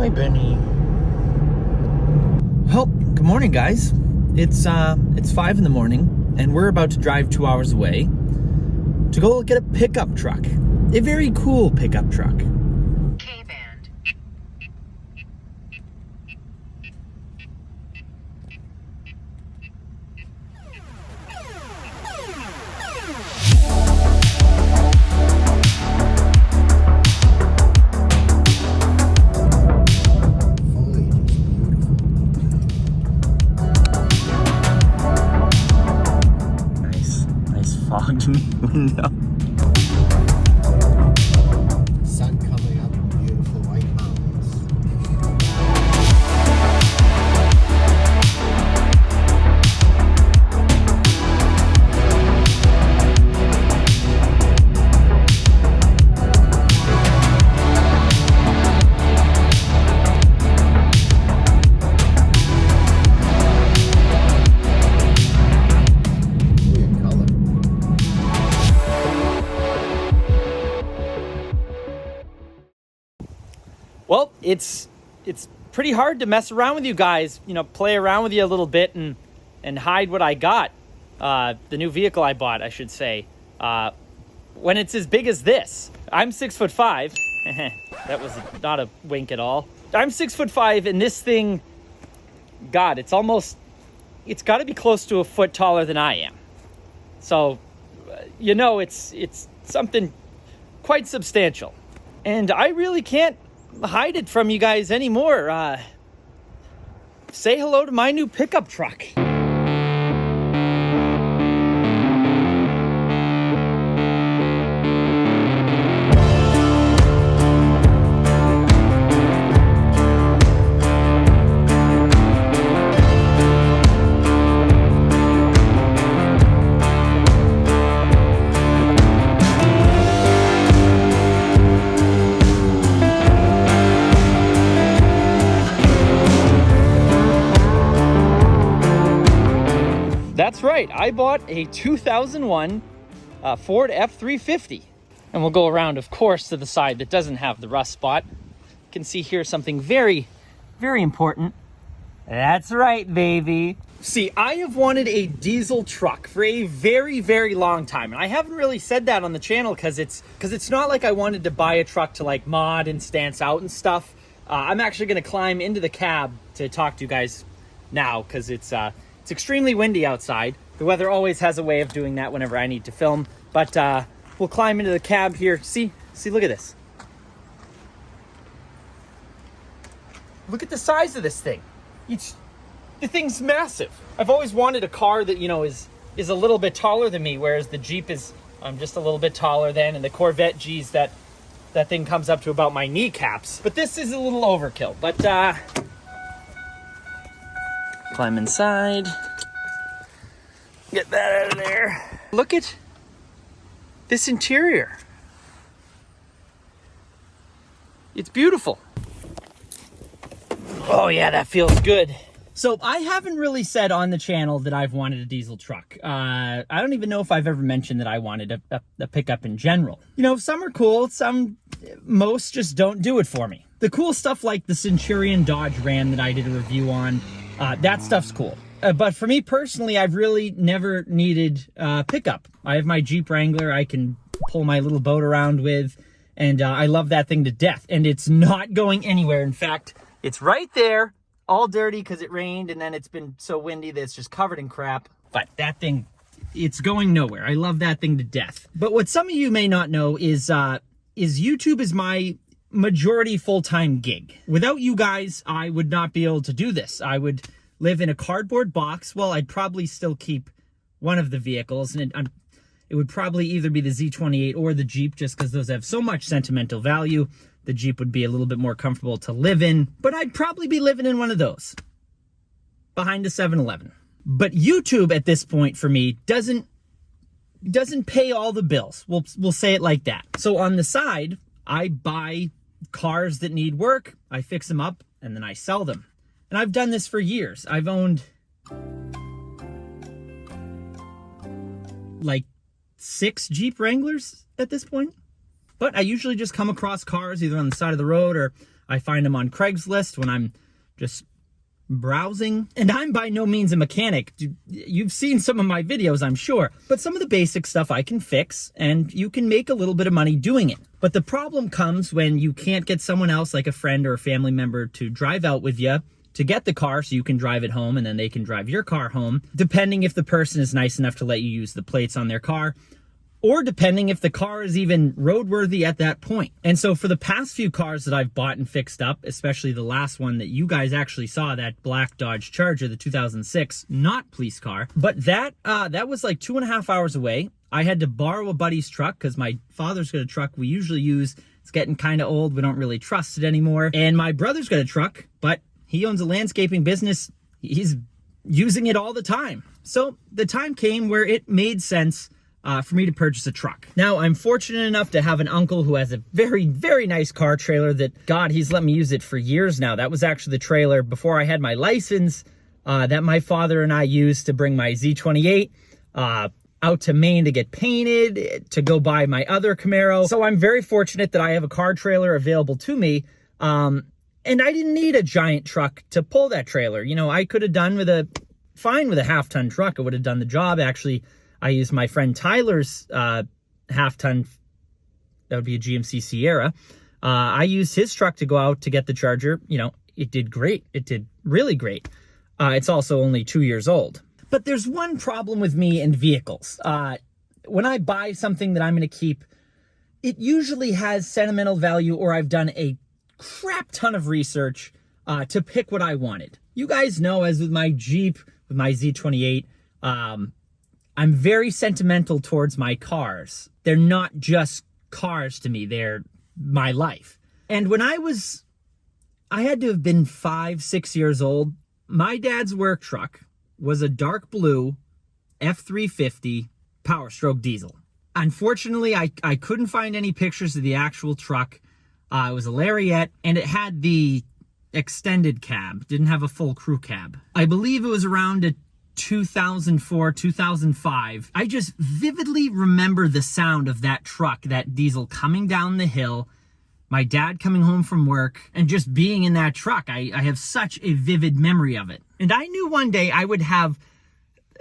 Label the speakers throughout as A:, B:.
A: Hi, Benny. Well, good morning, guys. It's 5 in the morning, and we're about to drive 2 hours away to go get a pickup truck. A very cool pickup truck.
B: K-band.
A: Nice fogged window.
C: Sun coming up, beautiful white mountains. Weird color.
A: Well, it's pretty hard to mess around with you guys, play around with you a little bit and hide what I got. The new vehicle I bought, I should say, when it's as big as this. I'm 6'5". That was not a wink at all. I'm 6'5", and this thing, God, it's got to be close to a foot taller than I am. So, it's something quite substantial. And I really can't hide it from you guys anymore. Say hello to my new pickup truck. That's right, I bought a 2001 Ford F350. And we'll go around, of course, to the side that doesn't have the rust spot. You can see here something very, very important. That's right, baby. See, I have wanted a diesel truck for a very, very long time. And I haven't really said that on the channel because it's not like I wanted to buy a truck to like mod and stance out and stuff. I'm actually going to climb into the cab to talk to you guys now because it's extremely windy outside. The weather always has a way of doing that whenever I need to film. But we'll climb into the cab here. See, look at this. Look at the size of this thing. The thing's massive. I've always wanted a car that, is a little bit taller than me, whereas the Jeep I'm just a little bit taller than, and the Corvette, geez, that thing comes up to about my kneecaps. But this is a little overkill. But climb inside. Get that out of there. Look at this interior. It's beautiful. Oh yeah, that feels good. So I haven't really said on the channel that I've wanted a diesel truck. I don't even know if I've ever mentioned that I wanted a pickup in general. Some are cool, most just don't do it for me. The cool stuff like the Centurion Dodge Ram that I did a review on, that stuff's cool. But for me personally, I've really never needed a pickup. I have my Jeep Wrangler I can pull my little boat around with, and I love that thing to death. And it's not going anywhere. In fact, it's right there, all dirty because it rained, and then it's been so windy that it's just covered in crap. But that thing, it's going nowhere. I love that thing to death. But what some of you may not know is YouTube is my majority full-time gig. Without you guys, I would not be able to do this. I would live in a cardboard box. Well, I'd probably still keep one of the vehicles, and it would probably either be the Z28 or the Jeep, just because those have so much sentimental value. The Jeep would be a little bit more comfortable to live in, but I'd probably be living in one of those behind a 7-Eleven. But YouTube at this point for me doesn't pay all the bills. We'll say it like that. So on the side, I buy cars that need work, I fix them up, and then I sell them. And I've done this for years. I've owned like 6 Jeep Wranglers at this point. But I usually just come across cars either on the side of the road or I find them on Craigslist when I'm just browsing. And I'm by no means a mechanic. You've seen some of my videos, I'm sure, but some of the basic stuff I can fix, and you can make a little bit of money doing it. But the problem comes when you can't get someone else, like a friend or a family member, to drive out with you to get the car so you can drive it home, and then they can drive your car home, depending if the person is nice enough to let you use the plates on their car, or depending if the car is even roadworthy at that point. And so for the past few cars that I've bought and fixed up, especially the last one that you guys actually saw, that black Dodge Charger, the 2006, not police car, but that was like 2.5 hours away. I had to borrow a buddy's truck because my father's got a truck we usually use. It's getting kind of old. We don't really trust it anymore. And my brother's got a truck, but he owns a landscaping business. He's using it all the time. So the time came where it made sense for me to purchase a truck. Now, I'm fortunate enough to have an uncle who has a very, very nice car trailer that, God, he's let me use it for years now. That was actually the trailer before I had my license that my father and I used to bring my Z28 out to Maine to get painted, to go buy my other Camaro. So I'm very fortunate that I have a car trailer available to me. And I didn't need a giant truck to pull that trailer. You know, I could have done fine with a half-ton truck. It would have done the job. Actually, I used my friend Tyler's half-ton, that would be a GMC Sierra. I used his truck to go out to get the Charger. You know, it did great. It did really great. It's also only 2 years old. But there's one problem with me and vehicles. When I buy something that I'm going to keep, it usually has sentimental value, or I've done a crap ton of research to pick what I wanted. You guys know, as with my Jeep, with my Z28, I'm very sentimental towards my cars. They're not just cars to me, they're my life. And when I had to have been 5-6 years old, my dad's work truck was a dark blue F350 Powerstroke diesel. Unfortunately, I couldn't find any pictures of the actual truck. It was a Lariat, and it had the extended cab, didn't have a full crew cab. I believe it was around a 2004, 2005. I just vividly remember the sound of that truck, that diesel, coming down the hill, my dad coming home from work, and just being in that truck. I have such a vivid memory of it. And I knew one day I would have,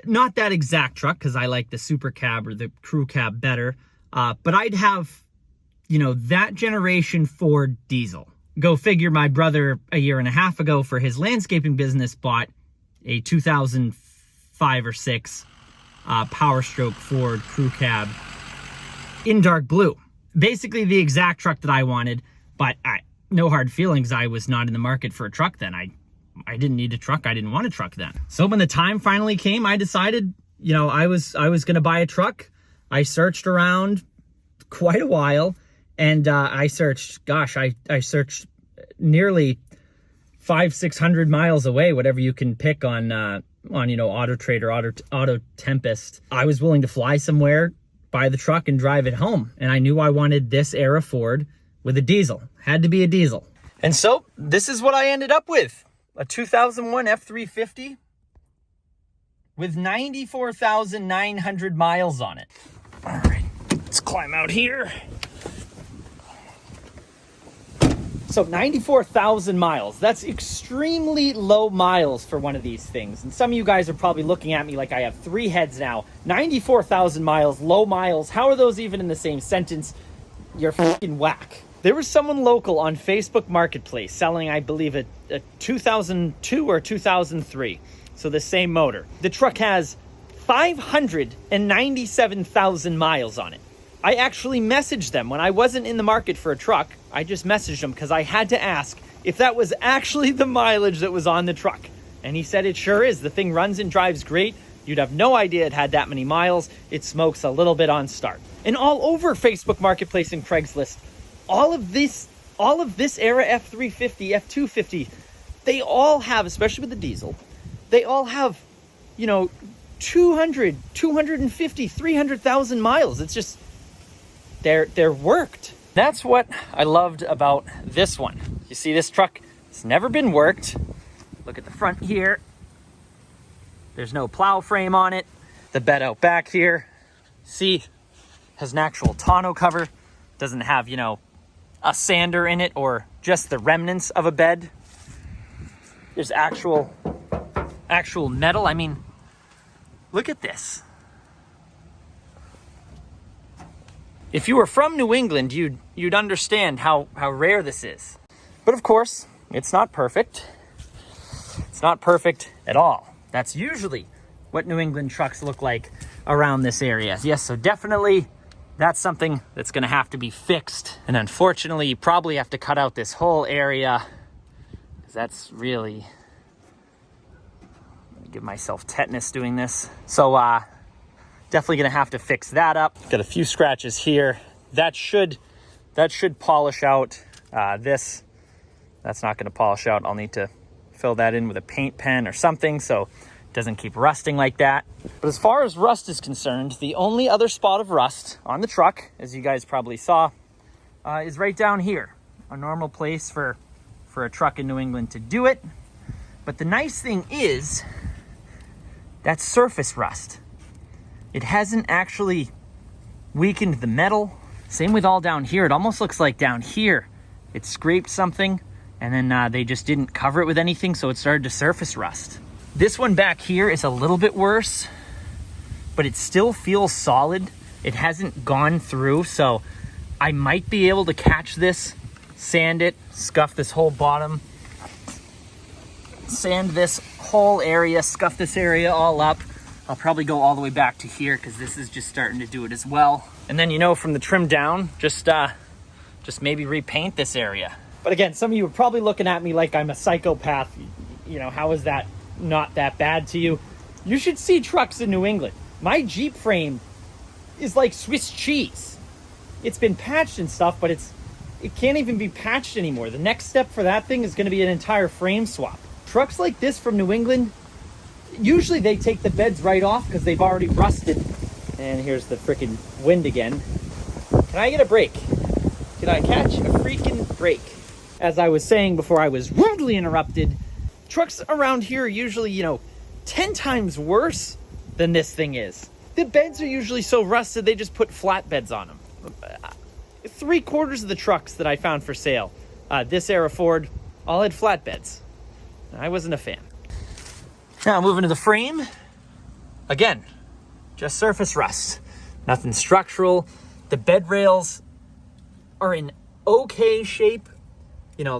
A: not that exact truck, because I like the super cab or the crew cab better, but I'd have, you know, that generation Ford diesel. Go figure, my brother a year and a half ago for his landscaping business bought a 2005 or 6 Powerstroke Ford crew cab in dark blue. Basically the exact truck that I wanted, but no hard feelings. I was not in the market for a truck then. I didn't need a truck. I didn't want a truck then. So when the time finally came, I decided, you know, I was going to buy a truck. I searched around quite a while, and I searched nearly 500-600 miles away, whatever you can pick on you know, Auto Trader, Auto Tempest. I was willing to fly somewhere, buy the truck, and drive it home. And I knew I wanted this era Ford with a diesel. Had to be a diesel. And so this is what I ended up with. A 2001 F350 with 94,900 miles on it. All right, let's climb out here. So 94,000 miles. That's extremely low miles for one of these things. And some of you guys are probably looking at me like I have 3 heads now. 94,000 miles, low miles. How are those even in the same sentence? You're fucking whack. There was someone local on Facebook Marketplace selling, I believe, a 2002 or 2003. So the same motor. The truck has 597,000 miles on it. I actually messaged them when I wasn't in the market for a truck. I just messaged them because I had to ask if that was actually the mileage that was on the truck. And he said it sure is. The thing runs and drives great. You'd have no idea it had that many miles. It smokes a little bit on start. And all over Facebook Marketplace and Craigslist, all of this era F350, F250, they all have, especially with the diesel, they all have, you know, 200, 250, 300,000 miles. It's just, they're worked. That's what I loved about this one. You see this truck, it's never been worked. Look at the front here. There's no plow frame on it. The bed out back here, see, has an actual tonneau cover. Doesn't have, you know, a sander in it or just the remnants of a bed. There's actual metal. I mean, look at this. If you were from New England, you'd understand how rare this is. But of course, it's not perfect. It's not perfect at all. That's usually what New England trucks look like around this area. Yes, so definitely that's something that's gonna have to be fixed. And unfortunately, you probably have to cut out this whole area, because that's really, I'm gonna give myself tetanus doing this. So definitely gonna have to fix that up. Got a few scratches here. That should polish out. That's not gonna polish out. I'll need to fill that in with a paint pen or something so it doesn't keep rusting like that. But as far as rust is concerned, the only other spot of rust on the truck, as you guys probably saw, is right down here. A normal place for a truck in New England to do it. But the nice thing is, that's surface rust. It hasn't actually weakened the metal. Same with all down here. It almost looks like down here it scraped something and then they just didn't cover it with anything, so it started to surface rust. This one back here is a little bit worse, but it still feels solid. It hasn't gone through, so I might be able to catch this, sand it, scuff this whole bottom, sand this whole area, scuff this area all up. I'll probably go all the way back to here because this is just starting to do it as well. And then, you know, from the trim down, just maybe repaint this area. But again, some of you are probably looking at me like I'm a psychopath. You know, how is that not that bad to you? You should see trucks in New England. My Jeep frame is like Swiss cheese. It's been patched and stuff, but it can't even be patched anymore. The next step for that thing is going to be an entire frame swap. Trucks like this from New England, usually they take the beds right off because they've already rusted. And here's the freaking wind again. Can I get a break? Can I catch a freaking break? As I was saying before I was rudely interrupted, trucks around here are usually, 10 times worse than this thing is. The beds are usually so rusted, they just put flat beds on them. 3/4 of the trucks that I found for sale, this era Ford, all had flat beds. I wasn't a fan. Now moving to the frame. Again, just surface rust. Nothing structural. The bed rails are in okay shape.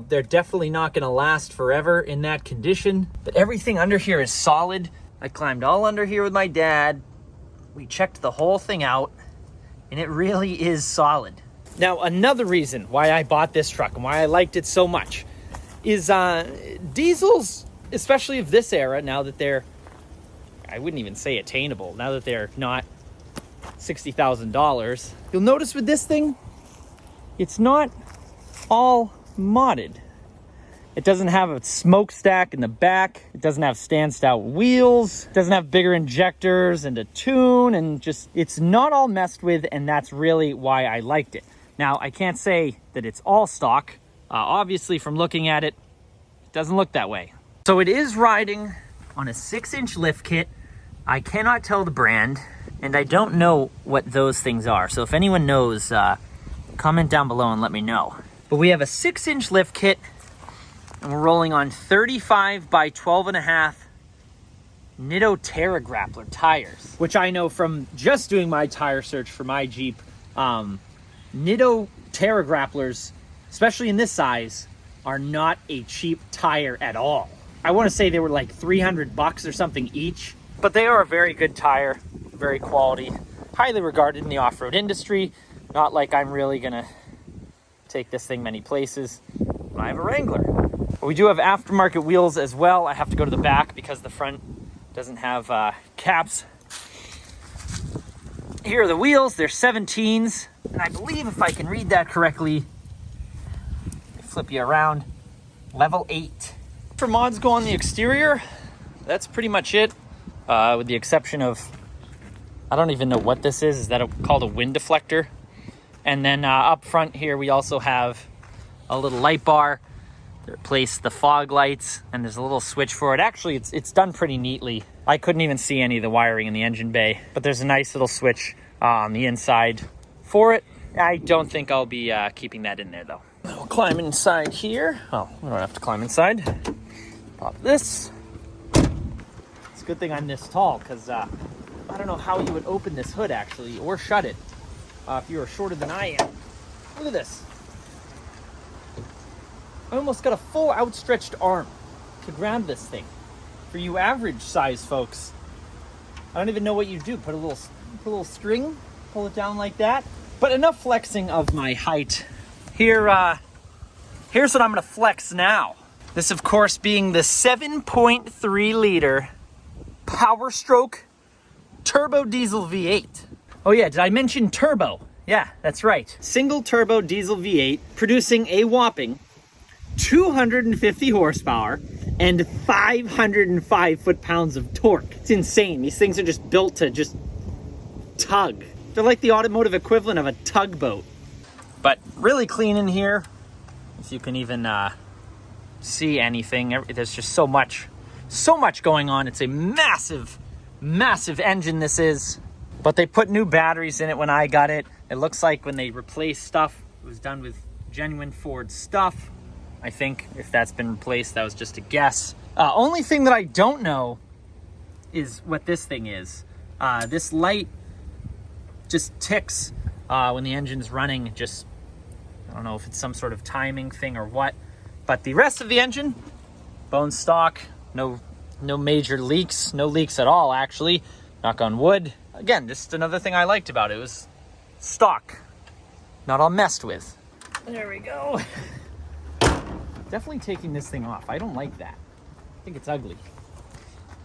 A: They're definitely not going to last forever in that condition. But everything under here is solid. I climbed all under here with my dad. We checked the whole thing out, and it really is solid. Now, another reason why I bought this truck and why I liked it so much is diesels, especially of this era, now that they're, I wouldn't even say attainable, now that they're not $60,000. You'll notice with this thing, it's not all modded. It doesn't have a smokestack in the back. It doesn't have stand-style wheels. It doesn't have bigger injectors and a tune, and just, it's not all messed with, and that's really why I liked it. Now, I can't say that it's all stock. Obviously, from looking at it, it doesn't look that way. So it is riding on a 6-inch lift kit. I cannot tell the brand, and I don't know what those things are. So if anyone knows, comment down below and let me know. But we have a 6-inch lift kit, and we're rolling on 35 by 12.5 Nitto Terra Grappler tires, which I know from just doing my tire search for my Jeep. Nitto Terra Grapplers, especially in this size, are not a cheap tire at all. I want to say they were like $300 or something each, but they are a very good tire, very quality, highly regarded in the off-road industry. Not like I'm really gonna take this thing many places. I have a Wrangler. But we do have aftermarket wheels as well. I have to go to the back because the front doesn't have caps. Here are the wheels. They're 17s. And I believe, if I can read that correctly, flip you around, level 8. For mods go on the exterior, that's pretty much it. With the exception of, I don't even know what this is. Is that called a wind deflector? And then up front here, we also have a little light bar to replace the fog lights, and there's a little switch for it. Actually, it's done pretty neatly. I couldn't even see any of the wiring in the engine bay, but there's a nice little switch on the inside for it. I don't think I'll be keeping that in there though. We'll climb inside here. Oh, we don't have to climb inside. Pop this. It's a good thing I'm this tall, because I don't know how you would open this hood, actually, or shut it, if you are shorter than I am. Look at this. I almost got a full outstretched arm to grab this thing. For you average size folks, I don't even know what you do. Put a little string, pull it down like that. But enough flexing of my height. Here's what I'm gonna flex now. This, of course, being the 7.3 liter Powerstroke turbo diesel V8. Oh yeah, did I mention turbo? Yeah, that's right. Single turbo diesel V8 producing a whopping 250 horsepower and 505 foot-pounds of torque. It's insane. These things are just built to just tug. They're like the automotive equivalent of a tugboat. But really clean in here. If you can even see anything, there's just so much going on. It's a massive, massive engine, this is. But they put new batteries in it when I got it. It looks like when they replaced stuff, it was done with genuine Ford stuff. I think if that's been replaced, that was just a guess. Only thing that I don't know is what this thing is. This light just ticks when the engine's running. I don't know if it's some sort of timing thing or what. But the rest of the engine, bone stock, no major leaks, no leaks at all, actually. Knock on wood. Again, just another thing I liked about it. It was stock, not all messed with. There we go. Definitely taking this thing off. I don't like that. I think it's ugly.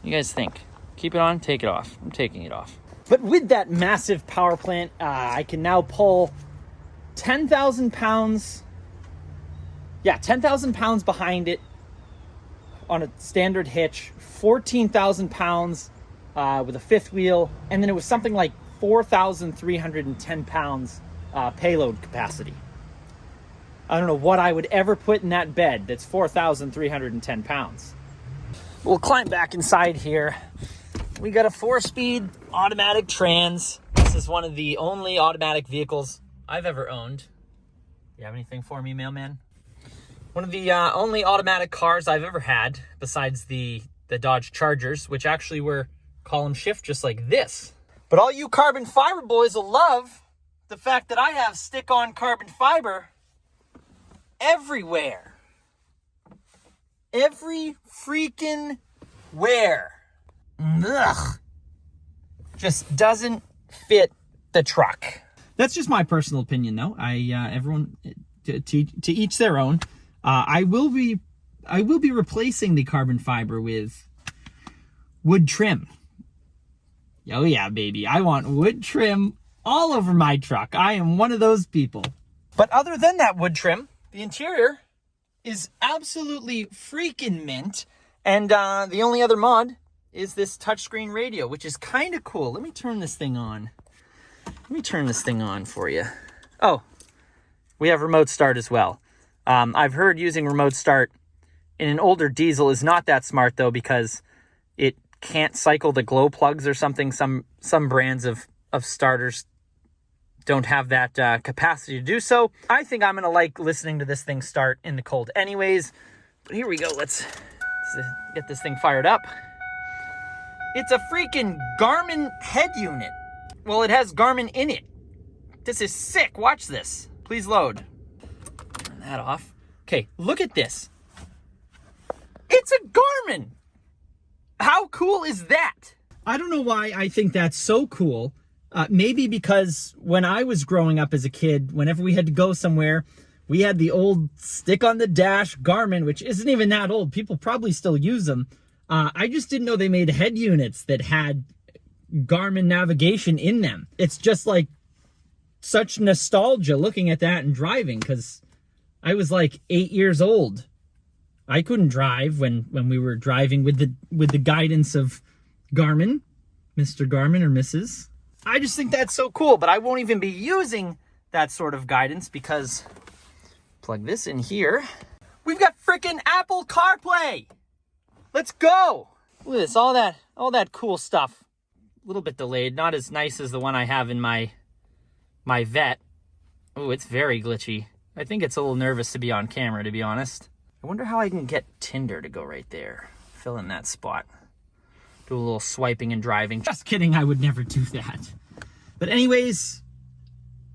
A: You guys think? Keep it on, take it off. I'm taking it off. But with that massive power plant, I can now pull 10,000 pounds. Yeah, 10,000 pounds behind it on a standard hitch, 14,000 pounds with a fifth wheel, and then it was something like 4,310 pounds payload capacity. I don't know what I would ever put in that bed that's 4,310 pounds. We'll climb back inside here. We got a 4-speed automatic trans. This is one of the only automatic vehicles I've ever owned. You have anything for me, mailman? One of the only automatic cars I've ever had, besides the Dodge Chargers, which actually were column shift just like this. But all you carbon fiber boys will love the fact that I have stick-on carbon fiber everywhere. Every freaking where. Ugh. Just doesn't fit the truck. That's just my personal opinion, though. Everyone to each their own. I will be replacing the carbon fiber with wood trim. Oh yeah, baby. I want wood trim all over my truck. I am one of those people. But other than that wood trim, the interior is absolutely freaking mint. And the only other mod is this touchscreen radio, which is kind of cool. Let me turn this thing on. Let me turn this thing on for you. Oh, we have remote start as well. I've heard using remote start in an older diesel is not that smart, though, because it can't cycle the glow plugs or something. Some brands of starters don't have that capacity to do so. I think I'm going to like listening to this thing start in the cold anyways. But here we go. Let's get this thing fired up. It's a freaking Garmin head unit. Well, it has Garmin in it. This is sick. Watch this. Please load. Turn that off. Okay, look at this. It's a Garmin. How cool is that? I don't know why I think that's so cool. Maybe because when I was growing up as a kid, whenever we had to go somewhere, we had the old stick on the dash Garmin, which isn't even that old. People probably still use them. I just didn't know they made head units that had Garmin navigation in them. It's just like such nostalgia looking at that and driving, because I was like 8 years old. I couldn't drive when we were driving with the guidance of Garmin, Mr. Garmin or Mrs. I just think that's so cool, but I won't even be using that sort of guidance because plug this in here. We've got frickin' Apple CarPlay. Let's go. Look at this, all that cool stuff. A little bit delayed, not as nice as the one I have in my Vet. Oh, it's very glitchy. I think it's a little nervous to be on camera, to be honest. I wonder how I can get Tinder to go right there. Fill in that spot. Do a little swiping and driving. Just kidding, I would never do that. But anyways,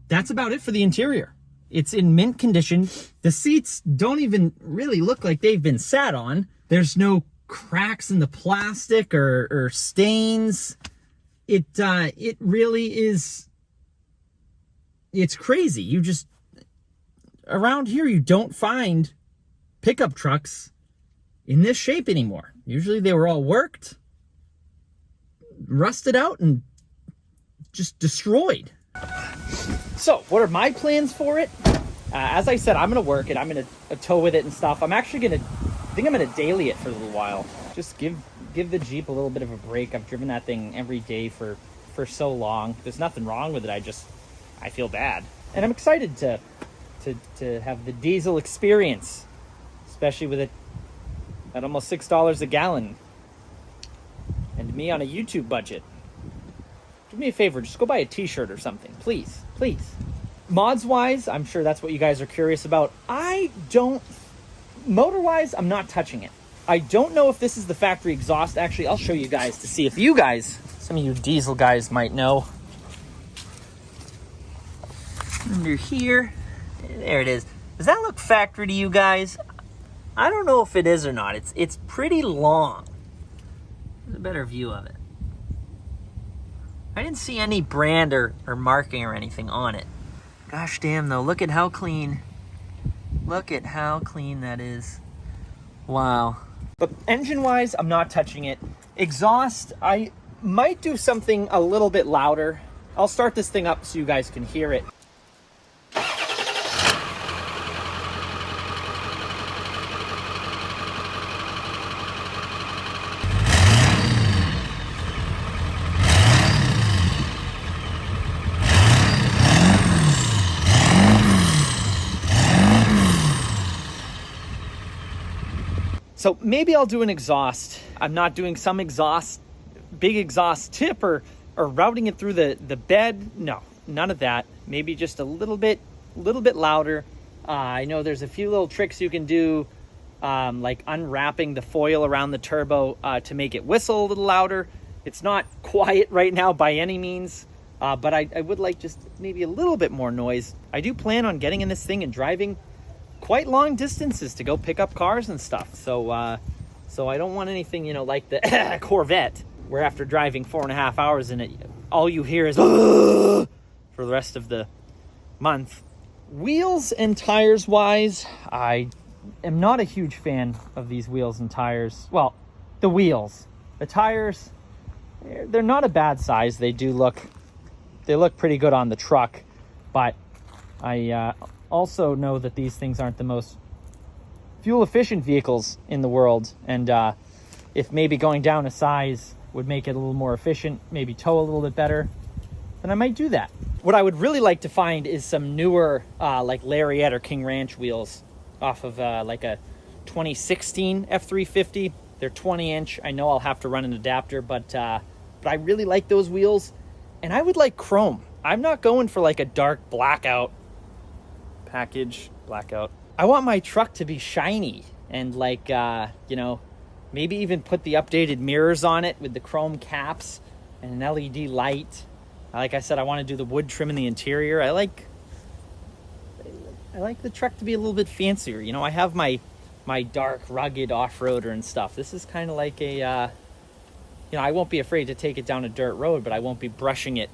A: that's about it for the interior. It's in mint condition. The seats don't even really look like they've been sat on. There's no cracks in the plastic or stains. It really is, it's crazy. You just, around here, you don't find pickup trucks in this shape anymore. Usually they were all worked, rusted out, and just destroyed. So what are my plans for it? As I said, I'm going to work it. I'm going to tow with it and stuff. I'm actually going to, I think I'm going to daily it for a little while. Just give the Jeep a little bit of a break. I've driven that thing every day for so long. There's nothing wrong with it. I feel bad. And I'm excited to have the diesel experience, especially with it at almost $6 a gallon. And me on a YouTube budget. Do me a favor, just go buy a t-shirt or something, please, please. Mods-wise, I'm sure that's what you guys are curious about. Motor-wise, I'm not touching it. I don't know if this is the factory exhaust. Actually, I'll show you guys to see if you guys, some of you diesel guys might know. Under here, there it is. Does that look factory to you guys? I don't know if it is or not. It's pretty long. There's a better view of it. I didn't see any brand or marking or anything on it. Gosh damn though, look at how clean. Look at how clean that is. Wow. But engine-wise, I'm not touching it. Exhaust, I might do something a little bit louder. I'll start this thing up so you guys can hear it. So maybe I'll do an exhaust. I'm not doing some exhaust, big exhaust tip or routing it through the bed. No, none of that. Maybe just a little bit louder. I know there's a few little tricks you can do, like unwrapping the foil around the turbo to make it whistle a little louder. It's not quiet right now by any means, but I would like just maybe a little bit more noise. I do plan on getting in this thing and driving quite long distances to go pick up cars and stuff. So I don't want anything, like the Corvette, where after driving 4.5 hours in it, all you hear is for the rest of the month. Wheels and tires wise, I am not a huge fan of these wheels and tires. Well, the wheels. The tires, they're not a bad size. They look pretty good on the truck, but I also know that these things aren't the most fuel efficient vehicles in the world, and if maybe going down a size would make it a little more efficient, maybe tow a little bit better, then I might do that. What I would really like to find is some newer like Lariat or King Ranch wheels off of like a 2016 F350. They're 20-inch. I know I'll have to run an adapter, but I really like those wheels, and I would like chrome. I'm not going for like a dark blackout package. I want my truck to be shiny and like maybe even put the updated mirrors on it with the chrome caps and an LED light. Like I said, I want to do the wood trim in the interior. I like the truck to be a little bit fancier. I have my dark rugged off-roader and stuff. This is kind of like a I won't be afraid to take it down a dirt road, but I won't be brushing it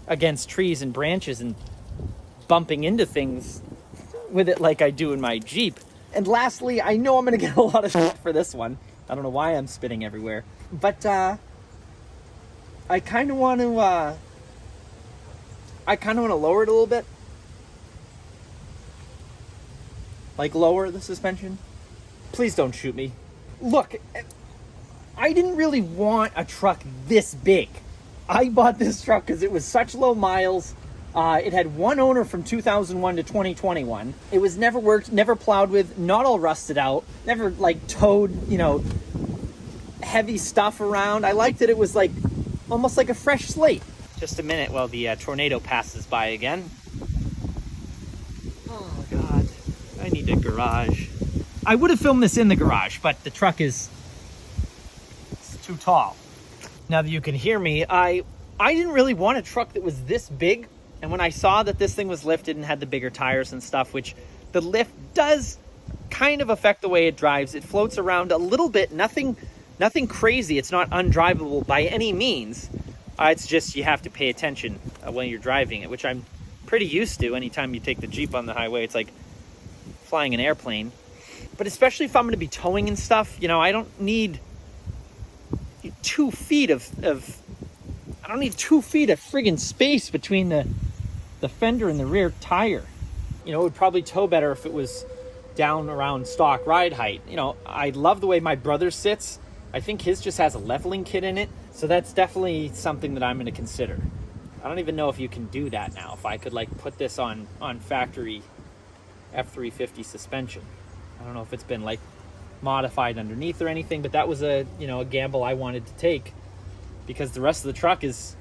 A: against trees and branches and bumping into things with it like I do in my Jeep. And lastly, I know I'm gonna get a lot of shit for this one. I don't know why I'm spitting everywhere, but I kind of want to lower it a little bit, like lower the suspension. Please don't shoot me. Look, I didn't really want a truck this big. I bought this truck because it was such low miles. It had one owner from 2001 to 2021. It was never worked, never plowed with, not all rusted out, never like towed, heavy stuff around. I liked that it was like almost like a fresh slate. Just a minute while the tornado passes by again. Oh, I need a garage. I would have filmed this in the garage, but the truck is too tall. Now that you can hear me, I didn't really want a truck that was this big. And when I saw that this thing was lifted and had the bigger tires and stuff, which the lift does kind of affect the way it drives. It floats around a little bit, nothing crazy. It's not undrivable by any means. It's just you have to pay attention when you're driving it, which I'm pretty used to. Anytime you take the Jeep on the highway, it's like flying an airplane. But especially if I'm going to be towing and stuff, you know, I don't need 2 feet of I don't need 2 feet of friggin' space between the fender and the rear tire. You know, it would probably tow better if it was down around stock ride height. You know, I love the way my brother sits. I think his just has a leveling kit in it. So that's definitely something that I'm going to consider. I don't even know if you can do that now. If I could like put this on factory F350 suspension. I don't know if it's been like modified underneath or anything, but that was a gamble I wanted to take because the rest of the truck is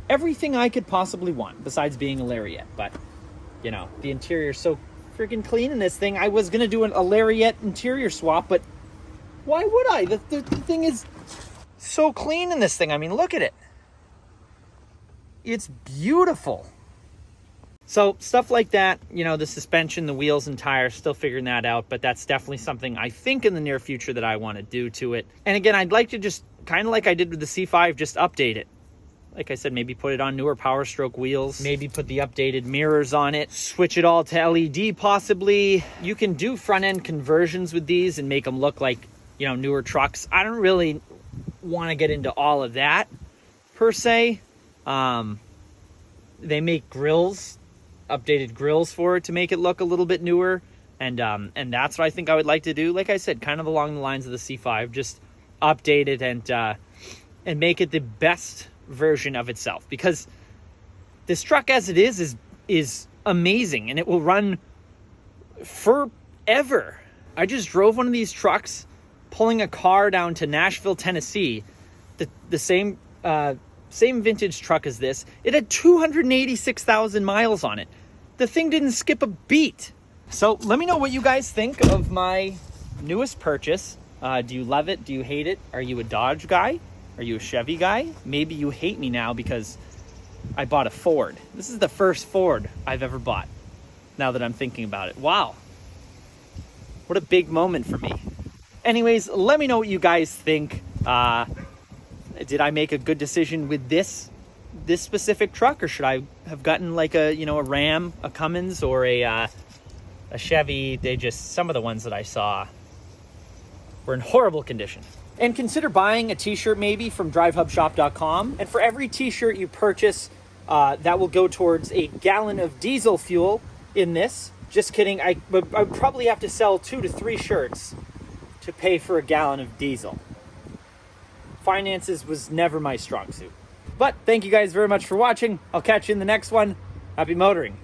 A: everything I could possibly want besides being a Lariat. But you know, the interior is so freaking clean in this thing. I was gonna do a Lariat interior swap, but why would I? The thing is so clean in this thing. I mean, look at it. It's beautiful. So stuff like that, you know, the suspension, the wheels and tires, still figuring that out, but that's definitely something I think in the near future that I want to do to it. And again, I'd like to just kind of like I did with the C5, just update it. Like I said, maybe put it on newer Powerstroke wheels, maybe put the updated mirrors on it, switch it all to LED possibly. You can do front end conversions with these and make them look like, you know, newer trucks. I don't really want to get into all of that per se. They make grills, updated grills for it to make it look a little bit newer, and that's what I think I would like to do. Like I said, kind of along the lines of the C5, just update it and make it the best version of itself, because this truck as it is amazing and it will run forever. I just drove one of these trucks pulling a car down to Nashville, Tennessee, the same vintage truck as this. It had 286,000 miles on it. The thing didn't skip a beat. So let me know what you guys think of my newest purchase. Do you love it? Do you hate it? Are you a Dodge guy? Are you a Chevy guy? Maybe you hate me now because I bought a Ford. This is the first Ford I've ever bought, now that I'm thinking about it. Wow. What a big moment for me. Anyways, let me know what you guys think. Did I make a good decision with this specific truck, or should I have gotten like a Ram, a Cummins, or a Chevy? Some of the ones that I saw were in horrible condition. And consider buying a t-shirt maybe from DriveHubShop.com. And for every t-shirt you purchase, that will go towards a gallon of diesel fuel in this. Just kidding. I would probably have to sell 2 to 3 shirts to pay for a gallon of diesel. Finances was never my strong suit. But thank you guys very much for watching. I'll catch you in the next one. Happy motoring.